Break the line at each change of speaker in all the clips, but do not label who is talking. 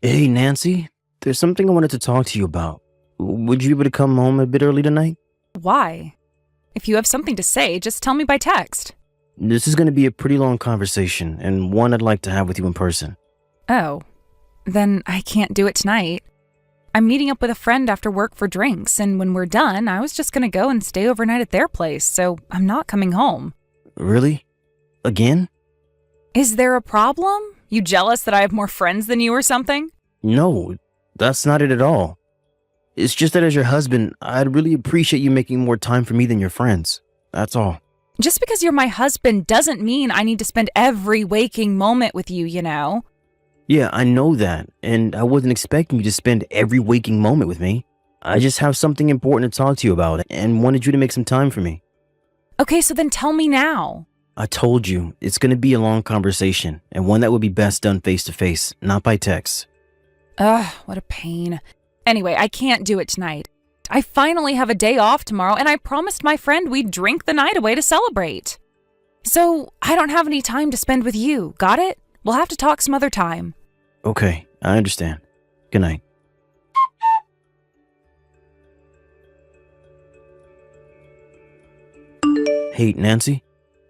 Hey, Nancy, there's something I wanted to talk to you about. Would you be able to come home a bit early tonight?
Why? If you have something to say, just tell me by text.
This is going to be a pretty long conversation, and one I'd like to have with you in person.
Oh, then I can't do it tonight. I'm meeting up with a friend after work for drinks, and when we're done, I was just gonna go and stay overnight at their place, so I'm not coming home.
Really? Again?
Is there a problem? You jealous that I have more friends than you or something?
No, that's not it at all. It's just that as your husband, I'd really appreciate you making more time for me than your friends. That's all.
Just because you're my husband doesn't mean I need to spend every waking moment with you, you know?
Yeah, I know that, and I wasn't expecting you to spend every waking moment with me. I just have something important to talk to you about and wanted you to make some time for me.
Okay, so then tell me now.
I told you, it's going to be a long conversation, and one that would be best done face to face, not by text.
Ugh, what a pain. Anyway, I can't do it tonight. I finally have a day off tomorrow, and I promised my friend we'd drink the night away to celebrate. So, I don't have any time to spend with you, got it? We'll have to talk some other time.
Okay, I understand. Good night. Hey, Nancy,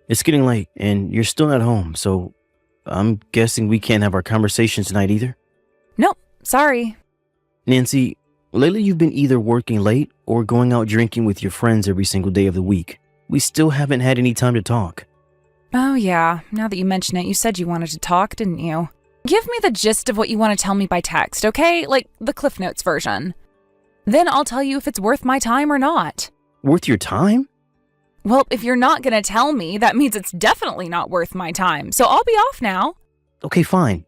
it's getting late, and you're still at home, so I'm guessing we can't have our conversation tonight either?
Nope, sorry.
Nancy, lately you've been either working late or going out drinking with your friends every single day of the week. We still haven't had any time to talk.
Oh yeah, now that you mention it, you said you wanted to talk, didn't you? Give me the gist of what you want to tell me by text, okay? Like the Cliff Notes version. Then I'll tell you if it's worth my time or not.
Worth your time?
Well, if you're not going to tell me, that means it's definitely not worth my time, so I'll be off now.
Okay, fine.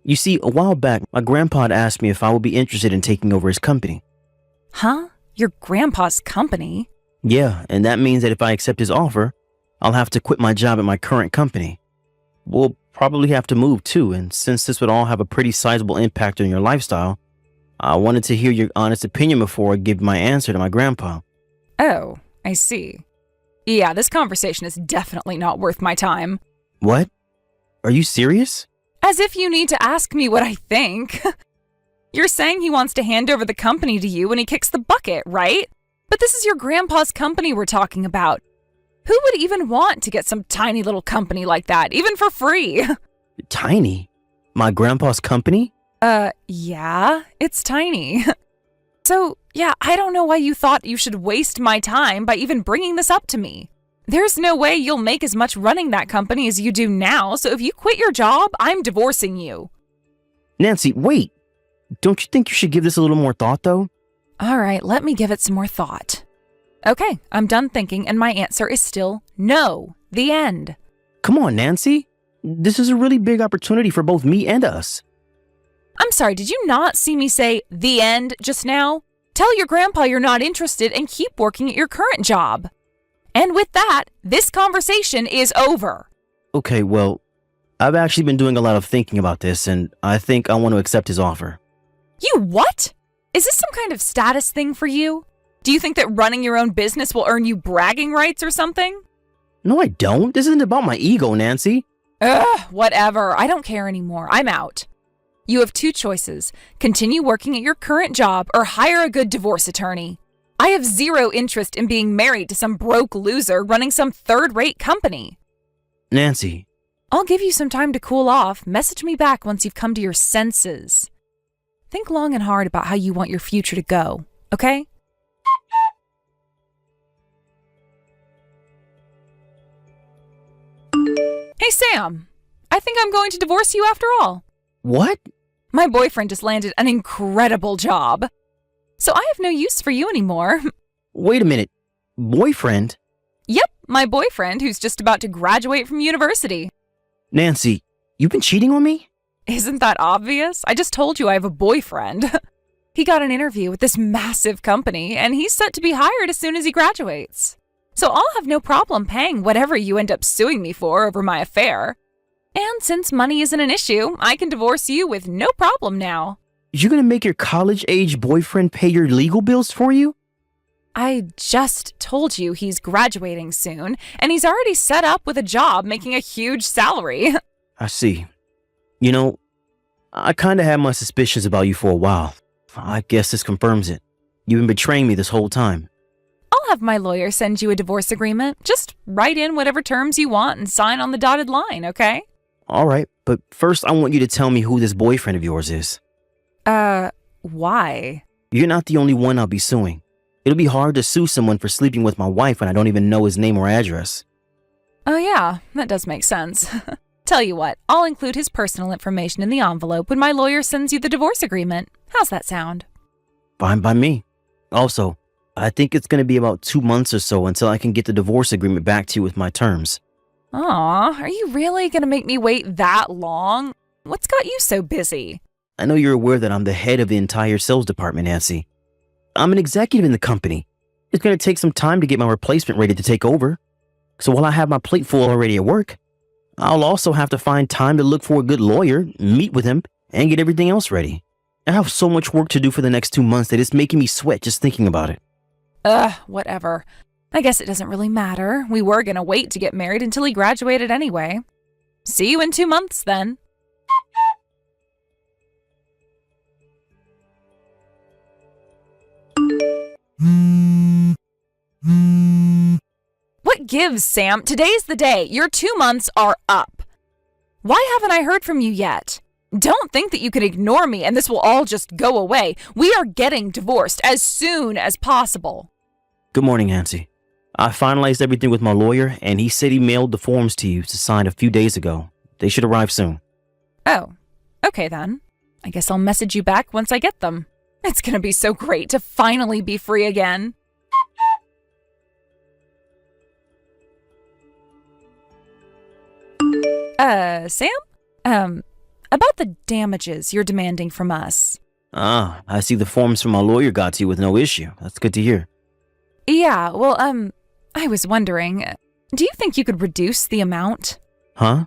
You see, a while back, my grandpa had asked me if I would be interested in taking over his company.
Huh? Your grandpa's company?
Yeah, and that means that if I accept his offer, I'll have to quit my job at my current company. We'll probably have to move too, and since this would all have a pretty sizable impact on your lifestyle, I wanted to hear your honest opinion before I give my answer to my grandpa.
Oh, I see. Yeah, this conversation is definitely not worth my time.
What? Are you serious?
As if you need to ask me what I think. You're saying he wants to hand over the company to you when he kicks the bucket, right? But this is your grandpa's company we're talking about. Who would even want to get some tiny little company like that, even for free?
Tiny? My grandpa's company?
Yeah, it's tiny. So, yeah, I don't know why you thought you should waste my time by even bringing this up to me. There's no way you'll make as much running that company as you do now, so if you quit your job, I'm divorcing you.
Nancy, wait. Don't you think you should give this a little more thought, though?
All right, let me give it some more thought. Okay, I'm done thinking, and my answer is still no. The end.
Come on, Nancy. This is a really big opportunity for both me and us.
I'm sorry, did you not see me say the end just now? Tell your grandpa you're not interested and keep working at your current job. And with that, this conversation is over.
Okay, well, I've actually been doing a lot of thinking about this, and I think I want to accept his offer.
You what? Is this some kind of status thing for you? Do you think that running your own business will earn you bragging rights or something?
No, I don't. This isn't about my ego, Nancy.
Ugh, whatever. I don't care anymore. I'm out. You have two choices. Continue working at your current job or hire a good divorce attorney. I have zero interest in being married to some broke loser running some third-rate company.
Nancy.
I'll give you some time to cool off. Message me back once you've come to your senses. Think long and hard about how you want your future to go, okay? Hey, Sam. I think I'm going to divorce you after all.
What?
My boyfriend just landed an incredible job. So I have no use for you anymore.
Wait a minute. Boyfriend?
Yep, my boyfriend who's just about to graduate from university.
Nancy, you've been cheating on me?
Isn't that obvious? I just told you I have a boyfriend. He got an interview with this massive company, and he's set to be hired as soon as he graduates. So I'll have no problem paying whatever you end up suing me for over my affair. And since money isn't an issue, I can divorce you with no problem now.
You're gonna make your college-age boyfriend pay your legal bills for you?
I just told you he's graduating soon, and he's already set up with a job making a huge salary.
I see. You know, I kinda had my suspicions about you for a while. I guess this confirms it. You've been betraying me this whole time.
I'll have my lawyer send you a divorce agreement. Just write in whatever terms you want and sign on the dotted line, okay?
Alright, but first I want you to tell me who this boyfriend of yours is.
Why?
You're not the only one I'll be suing. It'll be hard to sue someone for sleeping with my wife when I don't even know his name or address.
Oh yeah, that does make sense. Tell you what, I'll include his personal information in the envelope when my lawyer sends you the divorce agreement. How's that sound?
Fine by me. Also, I think it's going to be about 2 months or so until I can get the divorce agreement back to you with my terms.
Aw, are you really gonna make me wait that long? What's got you so busy?
I know you're aware that I'm the head of the entire sales department, Nancy. I'm an executive in the company. It's going to take some time to get my replacement ready to take over. So while I have my plate full already at work, I'll also have to find time to look for a good lawyer, meet with him, and get everything else ready. I have so much work to do for the next 2 months that it's making me sweat just thinking about it.
Whatever. I guess it doesn't really matter. We were gonna wait to get married until he graduated anyway. See you in 2 months then. What gives, Sam? Today's the day. Your 2 months are up. Why haven't I heard from you yet? Don't think that you can ignore me and this will all just go away. We are getting divorced as soon as possible.
Good morning, Nancy. I finalized everything with my lawyer, and he said he mailed the forms to you to sign a few days ago. They should arrive soon.
Oh, okay then. I guess I'll message you back once I get them. It's gonna be so great to finally be free again. Sam? About the damages you're demanding from us.
Ah, I see the forms from my lawyer got to you with no issue. That's good to hear.
Yeah, well, I was wondering, do you think you could reduce the amount?
Huh?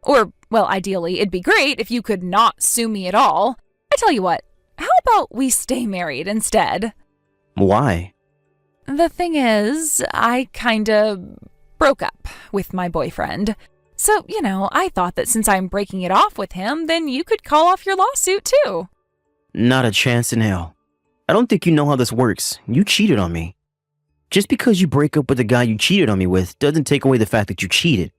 Or, well, ideally, it'd be great if you could not sue me at all. I tell you what, how about we stay married instead?
Why?
The thing is, I kinda broke up with my boyfriend. So, I thought that since I'm breaking it off with him, then you could call off your lawsuit too.
Not a chance in hell. I don't think you know how this works. You cheated on me. Just because you break up with the guy you cheated on me with doesn't take away the fact that you cheated.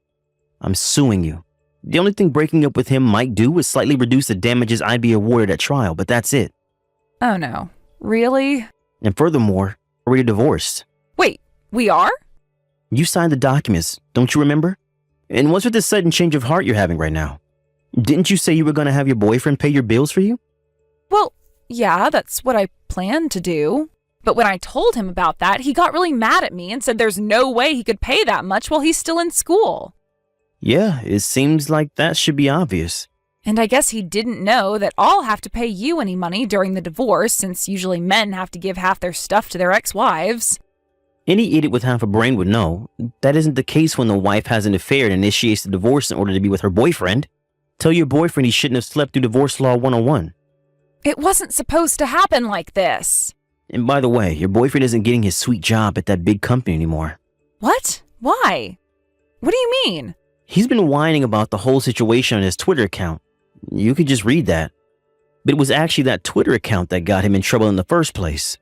I'm suing you. The only thing breaking up with him might do is slightly reduce the damages I'd be awarded at trial, but that's it.
Oh no. Really?
And furthermore, we're already divorced.
Wait, we are?
You signed the documents, don't you remember? And what's with this sudden change of heart you're having right now? Didn't you say you were going to have your boyfriend pay your bills for you?
Well, yeah, that's what I planned to do. But when I told him about that, he got really mad at me and said there's no way he could pay that much while he's still in school.
Yeah, it seems like that should be obvious.
And I guess he didn't know that I'll have to pay you any money during the divorce, since usually men have to give half their stuff to their ex-wives.
Any idiot with half a brain would know. That isn't the case when the wife has an affair and initiates the divorce in order to be with her boyfriend. Tell your boyfriend he shouldn't have slept through Divorce Law 101.
It wasn't supposed to happen like this.
And by the way, your boyfriend isn't getting his sweet job at that big company anymore.
What? Why? What do you mean?
He's been whining about the whole situation on his Twitter account. You could just read that. But it was actually that Twitter account that got him in trouble in the first place.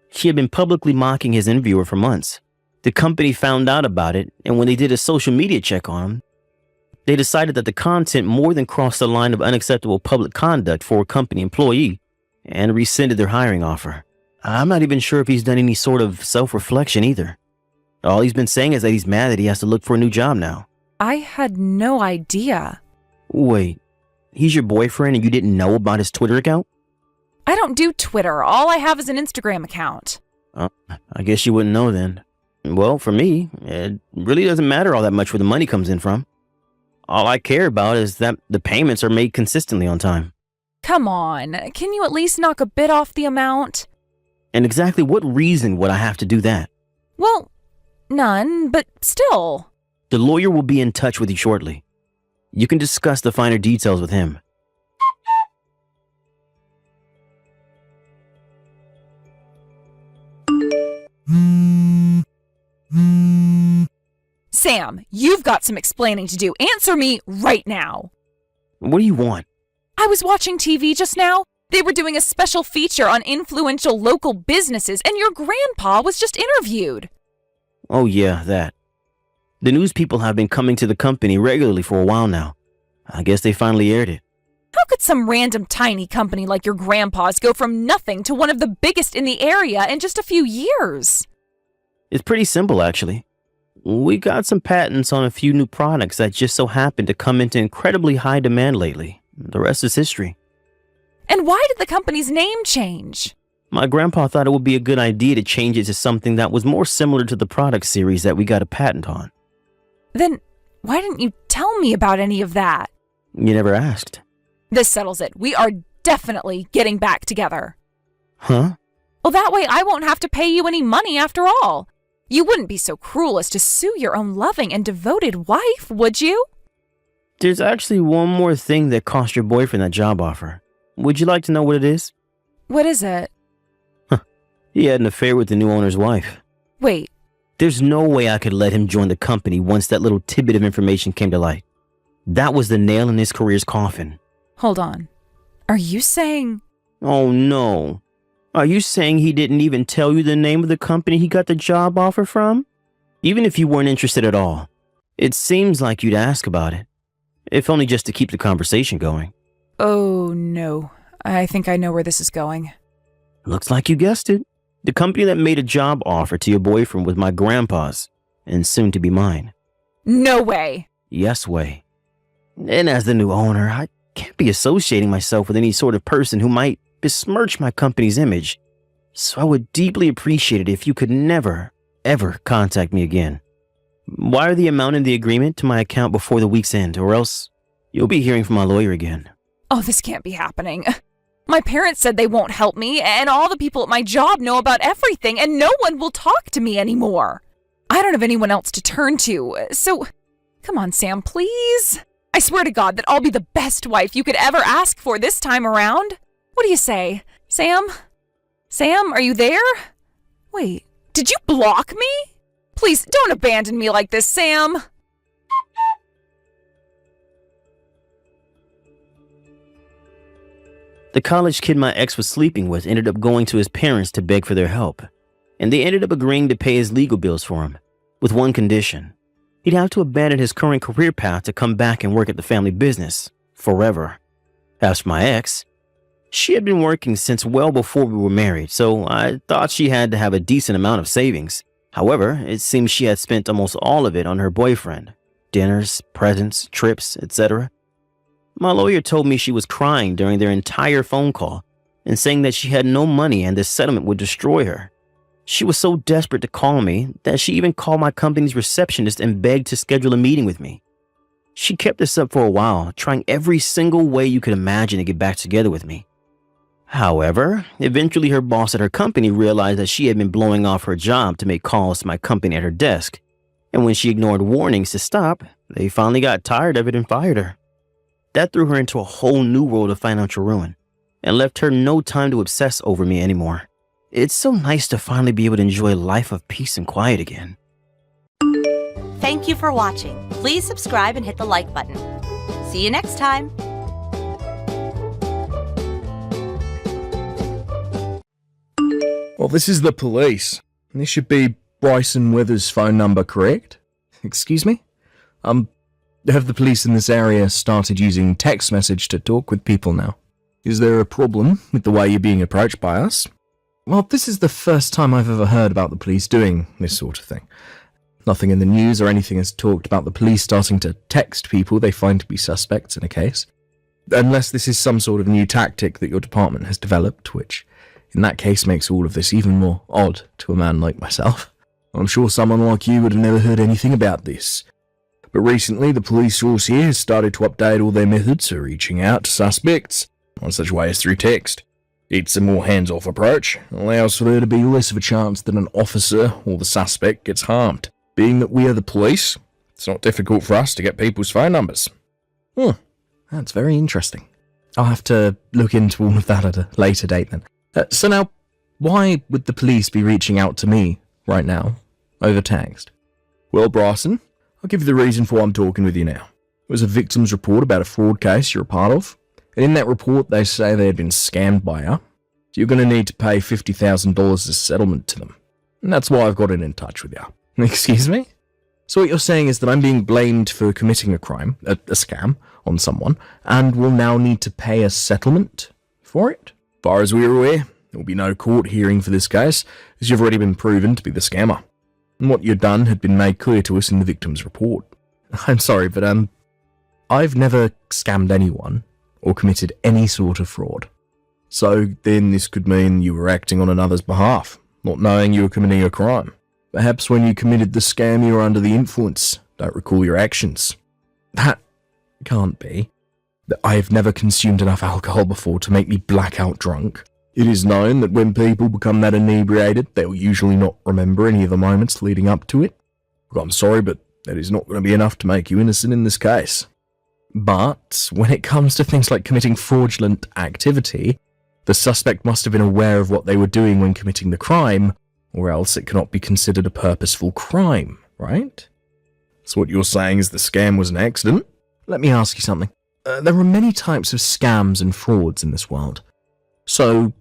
He had been publicly mocking his interviewer for months. The company found out about it, and when they did a social media check on him, they decided that the content more than crossed the line of unacceptable public conduct for a company employee and rescinded their hiring offer. I'm not even sure if he's done any sort of self-reflection either. All he's been saying is that he's mad that he has to look for a new job now.
I had no idea.
Wait, he's your boyfriend and you didn't know about his Twitter account?
I don't do Twitter. All I have is an Instagram account.
I guess you wouldn't know then. Well, for me, it really doesn't matter all that much where the money comes in from. All I care about is that the payments are made consistently on time.
Come on, can you at least knock a bit off the amount?
And exactly what reason would I have to do that?
Well, none, but still.
The lawyer will be in touch with you shortly. You can discuss the finer details with him.
Sam, you've got some explaining to do. Answer me right now.
What do you want?
I was watching TV just now. They were doing a special feature on influential local businesses, and your grandpa was just interviewed.
Oh yeah, that. The news people have been coming to the company regularly for a while now. I guess they finally aired it.
How could some random tiny company like your grandpa's go from nothing to one of the biggest in the area in just a few years?
It's pretty simple, actually. We got some patents on a few new products that just so happened to come into incredibly high demand lately. The rest is history.
And why did the company's name change?
My grandpa thought it would be a good idea to change it to something that was more similar to the product series that we got a patent on.
Then why didn't you tell me about any of that?
You never asked.
This settles it. We are definitely getting back together.
Huh?
Well, that way I won't have to pay you any money after all. You wouldn't be so cruel as to sue your own loving and devoted wife, would you?
There's actually one more thing that cost your boyfriend that job offer. Would you like to know what it is?
What is it?
He had an affair with the new owner's wife.
Wait.
There's no way I could let him join the company once that little tidbit of information came to light. That was the nail in his career's coffin.
Hold on. Are you saying...
Oh no. Are you saying he didn't even tell you the name of the company he got the job offer from? Even if you weren't interested at all, it seems like you'd ask about it. If only just to keep the conversation going.
Oh no. I think I know where this is going.
Looks like you guessed it. The company that made a job offer to your boyfriend was my grandpa's, and soon to be mine.
No way.
Yes way. And as the new owner, I can't be associating myself with any sort of person who might besmirch my company's image. So I would deeply appreciate it if you could never, ever contact me again. Wire the amount in the agreement to my account before the week's end, or else you'll be hearing from my lawyer again.
Oh, this can't be happening. My parents said they won't help me, and all the people at my job know about everything, and no one will talk to me anymore. I don't have anyone else to turn to, so come on, Sam, please. I swear to God that I'll be the best wife you could ever ask for this time around. What do you say, Sam? Sam, are you there? Wait, did you block me? Please don't abandon me like this, Sam.
The college kid my ex was sleeping with ended up going to his parents to beg for their help, and they ended up agreeing to pay his legal bills for him, with one condition. He'd have to abandon his current career path to come back and work at the family business, forever. As for my ex, she had been working since well before we were married, so I thought she had to have a decent amount of savings. However, it seems she had spent almost all of it on her boyfriend. Dinners, presents, trips, etc. My lawyer told me she was crying during their entire phone call and saying that she had no money and this settlement would destroy her. She was so desperate to call me that she even called my company's receptionist and begged to schedule a meeting with me. She kept this up for a while, trying every single way you could imagine to get back together with me. However, eventually her boss at her company realized that she had been blowing off her job to make calls to my company at her desk, and when she ignored warnings to stop, they finally got tired of it and fired her. That threw her into a whole new world of financial ruin and left her no time to obsess over me anymore. It's so nice to finally be able to enjoy a life of peace and quiet again.
Thank you for watching. Please subscribe and hit the like button. See you next time.
Well, this is the police. This should be Bryson Withers' phone number, correct? Excuse me? Have the police in this area started using text message to talk with people now? Is there a problem with the way you're being approached by us? Well, this is the first time I've ever heard about the police doing this sort of thing. Nothing in the news or anything has talked about the police starting to text people they find to be suspects in a case. Unless this is some sort of new tactic that your department has developed, which in that case makes all of this even more odd to a man like myself. I'm sure someone like you would have never heard anything about this. But recently, the police force here has started to update all their methods for reaching out to suspects. One such way is through text. It's a more hands-off approach, allows for there to be less of a chance that an officer or the suspect gets harmed. Being that we are the police, it's not difficult for us to get people's phone numbers. That's very interesting. I'll have to look into all of that at a later date then. So now, why would the police be reaching out to me right now over text? Well, Bryson, I'll give you the reason for why I'm talking with you now. It was a victim's report about a fraud case you're a part of, And in that report, they say they had been scammed by her. So you're going to need to pay $50,000 as settlement to them. And that's why I've gotten in touch with you. Excuse me? So what you're saying is that I'm being blamed for committing a crime, a scam, on someone, and will now need to pay a settlement for it? As far as we're aware, there will be no court hearing for this case, as you've already been proven to be the scammer. And what you've done had been made clear to us in the victim's report. I'm sorry, but I've never scammed anyone or committed any sort of fraud. So then this could mean you were acting on another's behalf, not knowing you were committing a crime. Perhaps when you committed the scam you were under the influence, don't recall your actions. That can't be. I have never consumed enough alcohol before to make me blackout drunk. It is known that when people become that inebriated, they will usually not remember any of the moments leading up to it. Look, I'm sorry, but that is not going to be enough to make you innocent in this case. But when it comes to things like committing fraudulent activity, the suspect must have been aware of what they were doing when committing the crime, or else it cannot be considered a purposeful crime, right? So what you're saying is the scam was an accident? Let me ask you something. There are many types of scams and frauds in this world. So,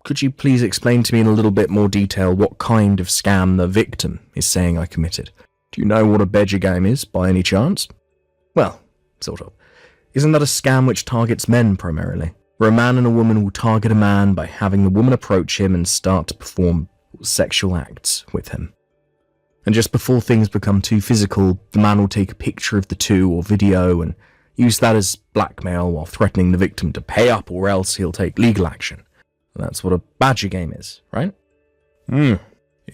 could you please explain to me in a little bit more detail what kind of scam the victim is saying I committed? Do you know what a badger game is, by any chance? Well, sort of. Isn't that a scam which targets men primarily? Where a man and a woman will target a man by having the woman approach him and start to perform sexual acts with him. And just before things become too physical, the man will take a picture of the two or video and use that as blackmail while threatening the victim to pay up or else he'll take legal action. And that's what a badger game is, right? You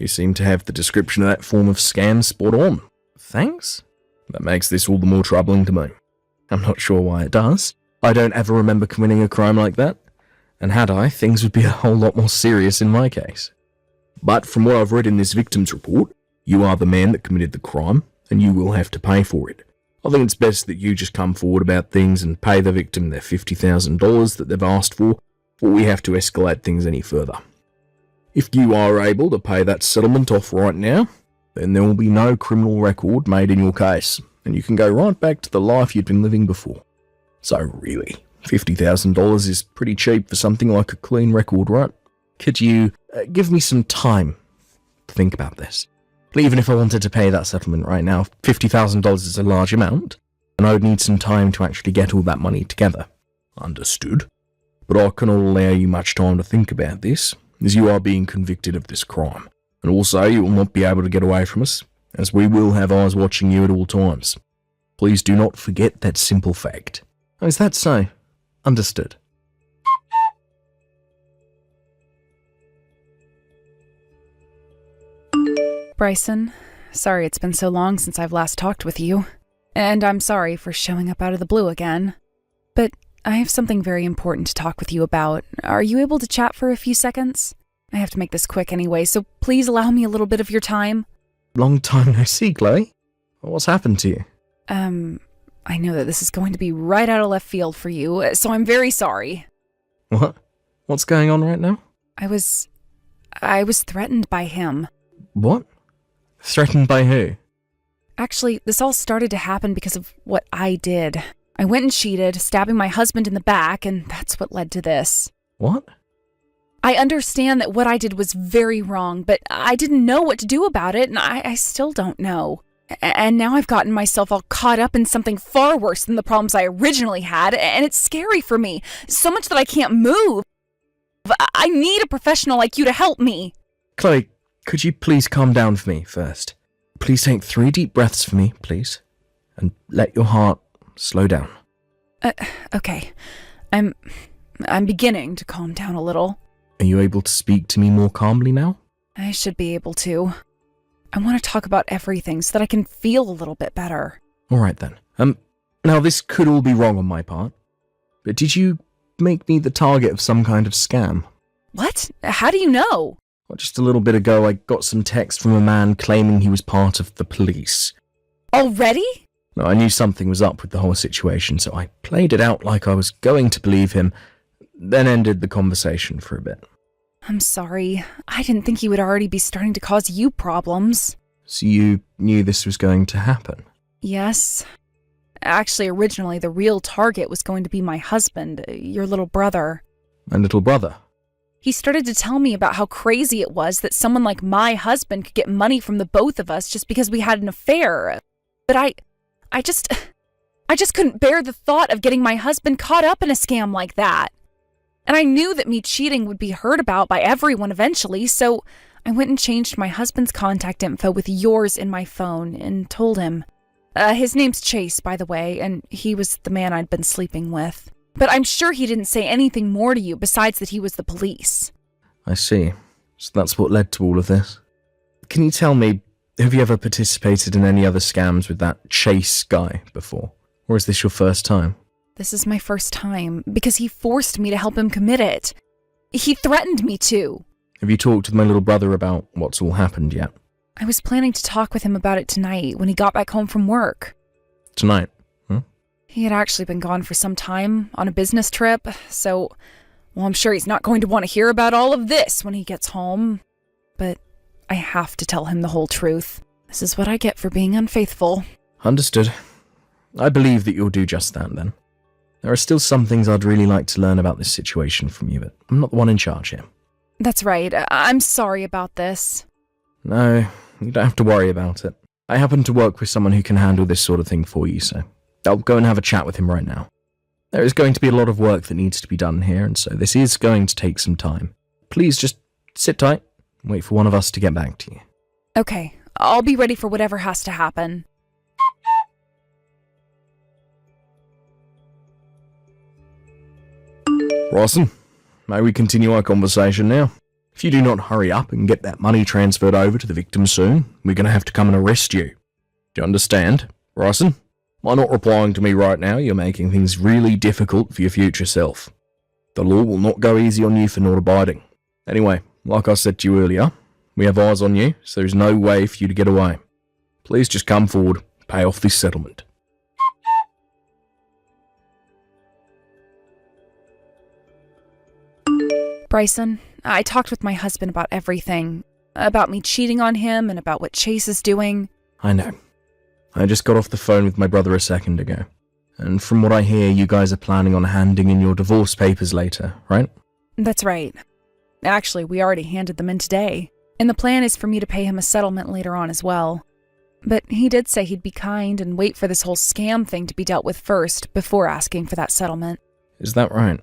seem to have the description of that form of scam spot on. Thanks. That makes this all the more troubling to me. I'm not sure why it does. I don't ever remember committing a crime like that. And had I, things would be a whole lot more serious in my case. But from what I've read in this victim's report, you are the man that committed the crime, and you will have to pay for it. I think it's best that you just come forward about things and pay the victim their $50,000 that they've asked for, before we have to escalate things any further. If you are able to pay that settlement off right now, then there will be no criminal record made in your case, and you can go right back to the life you'd been living before. So really, $50,000 is pretty cheap for something like a clean record, right? Could you give me some time to think about this? But even if I wanted to pay that settlement right now, $50,000 is a large amount, and I would need some time to actually get all that money together. Understood. But I cannot allow you much time to think about this, as you are being convicted of this crime. And also, you will not be able to get away from us, as we will have eyes watching you at all times. Please do not forget that simple fact. Oh, is that so? Understood.
Bryson, sorry it's been so long since I've last talked with you. And I'm sorry for showing up out of the blue again. But I have something very important to talk with you about. Are you able to chat for a few seconds? I have to make this quick anyway, so please allow me a little bit of your time.
Long time no see, Chloe. What's happened to you?
I know that this is going to be right out of left field for you, so I'm very sorry.
What? What's going on right now?
I was threatened by him.
What? Threatened by who?
Actually, this all started to happen because of what I did. I went and cheated, stabbing my husband in the back, and that's what led to this.
What?
I understand that what I did was very wrong, but I didn't know what to do about it, and I still don't know. And now I've gotten myself all caught up in something far worse than the problems I originally had, and it's scary for me, so much that I can't move. I need a professional like you to help me.
Chloe, could you please calm down for me first? Please take 3 deep breaths for me, please, and let your heart slow down.
Okay. I'm beginning to calm down a little.
Are you able to speak to me more calmly now?
I should be able to. I want to talk about everything so that I can feel a little bit better.
Alright then. Now this could all be wrong on my part, but did you make me the target of some kind of scam?
What? How do you know?
Well, just a little bit ago I got some text from a man claiming he was part of the police.
Already?
No, I knew something was up with the whole situation, so I played it out like I was going to believe him, then ended the conversation for a bit.
I'm sorry. I didn't think he would already be starting to cause you problems.
So you knew this was going to happen?
Yes. Actually, originally, the real target was going to be my husband, your little brother.
My little brother?
He started to tell me about how crazy it was that someone like my husband could get money from the both of us just because we had an affair. But I just couldn't bear the thought of getting my husband caught up in a scam like that. And I knew that me cheating would be heard about by everyone eventually, so I went and changed my husband's contact info with yours in my phone and told him. His name's Chase, by the way, and he was the man I'd been sleeping with. But I'm sure he didn't say anything more to you besides that he was the police.
I see. So that's what led to all of this. Can you tell me, have you ever participated in any other scams with that Chase guy before? Or is this your first time?
This is my first time, because he forced me to help him commit it. He threatened me to.
Have you talked with my little brother about what's all happened yet?
I was planning to talk with him about it tonight when he got back home from work.
Tonight? Huh?
He had actually been gone for some time on a business trip, so, well, I'm sure he's not going to want to hear about all of this when he gets home. But I have to tell him the whole truth. This is what I get for being unfaithful.
Understood. I believe that you'll do just that, then. There are still some things I'd really like to learn about this situation from you, but I'm not the one in charge here.
That's right. I'm sorry about this.
No, you don't have to worry about it. I happen to work with someone who can handle this sort of thing for you, so I'll go and have a chat with him right now. There is going to be a lot of work that needs to be done here, and so this is going to take some time. Please just sit tight and wait for one of us to get back to you.
Okay, I'll be ready for whatever has to happen.
Rawson, may we continue our conversation now? If you do not hurry up and get that money transferred over to the victim soon, we're going to have to come and arrest you. Do you understand, Rawson? By not replying to me right now, you're making things really difficult for your future self. The law will not go easy on you for not abiding. Anyway, like I said to you earlier, we have eyes on you, so there's no way for you to get away. Please just come forward, pay off this settlement.
Bryson, I talked with my husband about everything. About me cheating on him and about what Chase is doing.
I know. I just got off the phone with my brother a second ago. And from what I hear, you guys are planning on handing in your divorce papers later, right?
That's right. Actually, we already handed them in today. And the plan is for me to pay him a settlement later on as well. But he did say he'd be kind and wait for this whole scam thing to be dealt with first before asking for that settlement.
Is that right?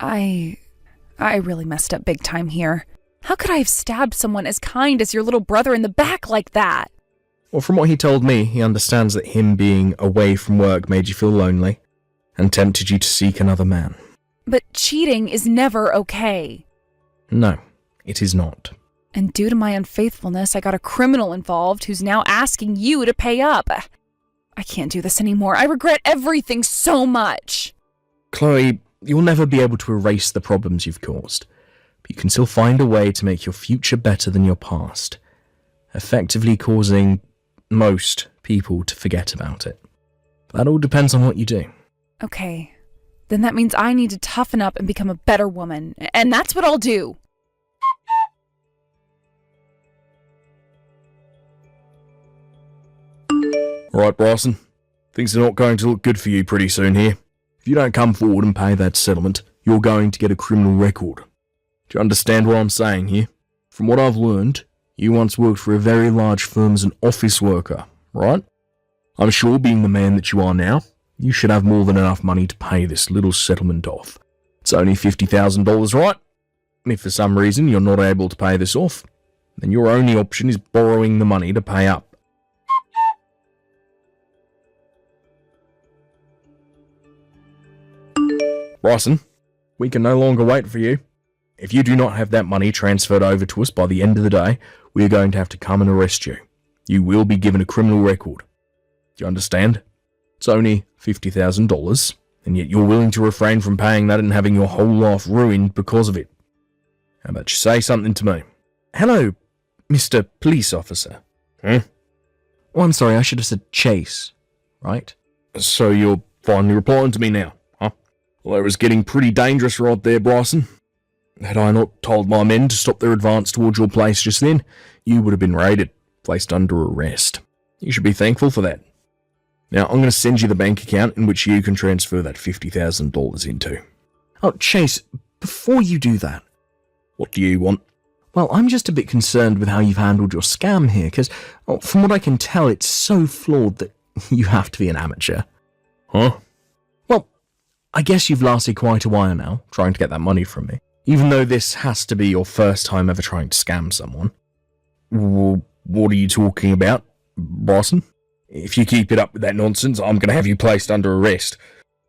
I really messed up big time here. How could I have stabbed someone as kind as your little brother in the back like that?
Well, from what he told me, he understands that him being away from work made you feel lonely and tempted you to seek another man.
But cheating is never okay.
No, it is not.
And due to my unfaithfulness, I got a criminal involved who's now asking you to pay up. I can't do this anymore. I regret everything so much.
Chloe, you'll never be able to erase the problems you've caused, but you can still find a way to make your future better than your past, effectively causing most people to forget about it. But that all depends on what you do.
Okay, then that means I need to toughen up and become a better woman, and that's what I'll do.
Alright, Bryson, things are not going to look good for you pretty soon here. If you don't come forward and pay that settlement, you're going to get a criminal record. Do you understand what I'm saying here? From what I've learned, you once worked for a very large firm as an office worker, right? I'm sure being the man that you are now, you should have more than enough money to pay this little settlement off. It's only $50,000, right? And if for some reason you're not able to pay this off, then your only option is borrowing the money to pay up. Bryson, we can no longer wait for you. If you do not have that money transferred over to us by the end of the day, we are going to have to come and arrest you. You will be given a criminal record. Do you understand? It's only $50,000, and yet you're willing to refrain from paying that and having your whole life ruined because of it. How about you say something to me? Hello, Mr. Police Officer. Oh, I'm sorry, I should have said Chase, right? So you're finally replying to me now, huh? Well, it was getting pretty dangerous right there, Bryson. Had I not told my men to stop their advance towards your place just then, you would have been raided, placed under arrest. You should be thankful for that. Now, I'm going to send you the bank account in which you can transfer that $50,000 into. Oh, Chase, before you do that... What do you want? Well, I'm just a bit concerned with how you've handled your scam here, because from what I can tell, it's so flawed that you have to be an amateur. Huh? Well, I guess you've lasted quite a while now, trying to get that money from me, even though this has to be your first time ever trying to scam someone. Well, what are you talking about, Bryson? If you keep it up with that nonsense, I'm going to have you placed under arrest.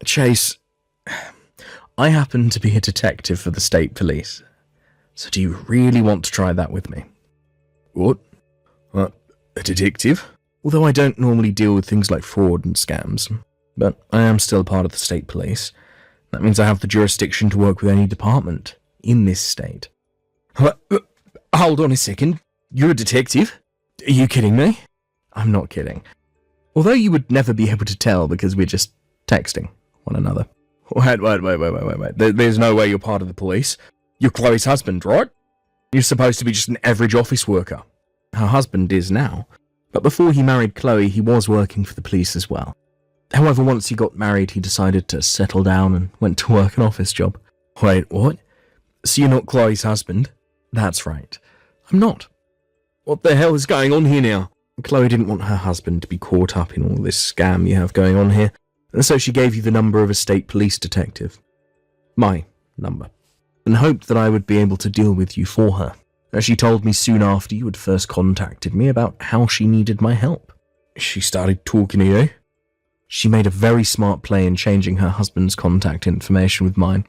Chase, I happen to be a detective for the state police. So do you really want to try that with me? What? A detective? Although I don't normally deal with things like fraud and scams, but I am still part of the state police. That means I have the jurisdiction to work with any department in this state. Hold on a second. You're a detective? Are you kidding me? I'm not kidding. Although you would never be able to tell because we're just texting one another. Wait. There's no way you're part of the police. You're Chloe's husband, right? You're supposed to be just an average office worker. Her husband is now, but before he married Chloe, he was working for the police as well. However, once he got married, he decided to settle down and went to work an office job. Wait, what? So you're not Chloe's husband? That's right. I'm not. What the hell is going on here now? Chloe didn't want her husband to be caught up in all this scam you have going on here, and so she gave you the number of a state police detective. My number. And hoped that I would be able to deal with you for her, as she told me soon after you had first contacted me about how she needed my help. She started talking to you? She made a very smart play in changing her husband's contact information with mine,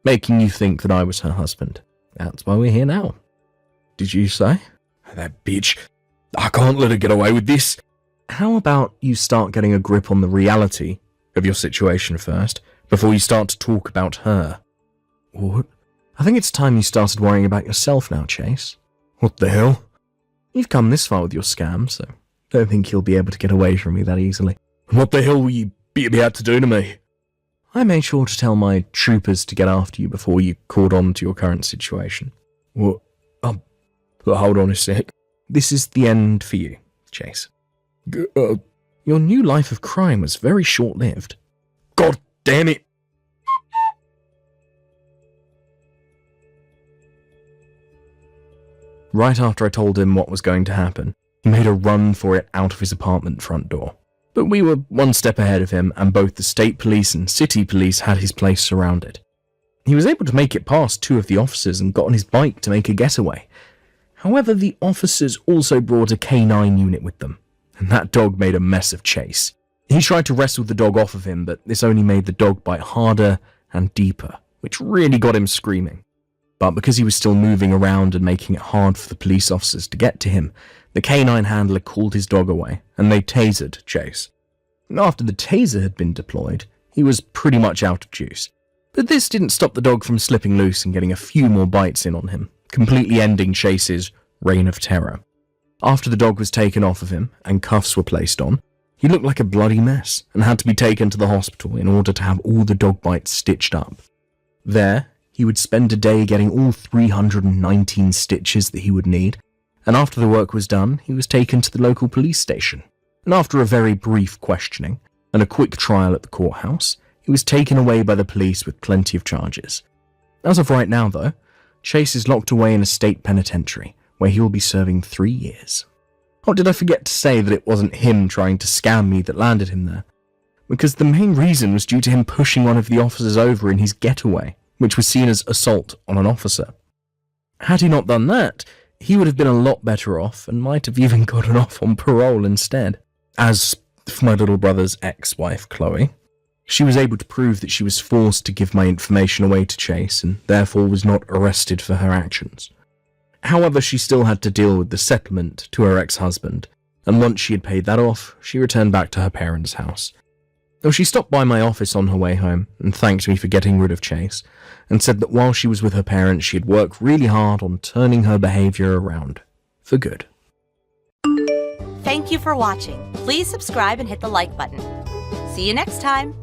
making you think that I was her husband. That's why we're here now. Did you say? That bitch. I can't let her get away with this. How about you start getting a grip on the reality of your situation first, before you start to talk about her? What? I think it's time you started worrying about yourself now, Chase. What the hell? You've come this far with your scam, so don't think you'll be able to get away from me that easily. What the hell will you be about to do to me? I made sure to tell my troopers to get after you before you caught on to your current situation. What? Hold on a sec. This is the end for you, Chase. Your new life of crime was very short-lived. God damn it! Right after I told him what was going to happen, he made a run for it out of his apartment front door. But we were one step ahead of him, and both the state police and city police had his place surrounded. He was able to make it past two of the officers and got on his bike to make a getaway. However, the officers also brought a canine unit with them, and that dog made a mess of Chase. He tried to wrestle the dog off of him, but this only made the dog bite harder and deeper, which really got him screaming. But because he was still moving around and making it hard for the police officers to get to him, the canine handler called his dog away, and they tasered Chase. And after the taser had been deployed, he was pretty much out of juice. But this didn't stop the dog from slipping loose and getting a few more bites in on him, completely ending Chase's reign of terror. After the dog was taken off of him and cuffs were placed on, he looked like a bloody mess and had to be taken to the hospital in order to have all the dog bites stitched up. There, he would spend a day getting all 319 stitches that he would need, and after the work was done, he was taken to the local police station. And after a very brief questioning and a quick trial at the courthouse, he was taken away by the police with plenty of charges. As of right now, though, Chase is locked away in a state penitentiary, where he will be serving 3 years. Oh, did I forget to say that it wasn't him trying to scam me that landed him there? Because the main reason was due to him pushing one of the officers over in his getaway, which was seen as assault on an officer. Had he not done that, he would have been a lot better off and might have even gotten off on parole instead. As for my little brother's ex-wife, Chloe, she was able to prove that she was forced to give my information away to Chase and therefore was not arrested for her actions. However, she still had to deal with the settlement to her ex-husband, and once she had paid that off, she returned back to her parents' house. Though she stopped by my office on her way home and thanked me for getting rid of Chase, and said that while she was with her parents, she had worked really hard on turning her behavior around for good.
Thank you for watching. Please subscribe and hit the like button. See you next time.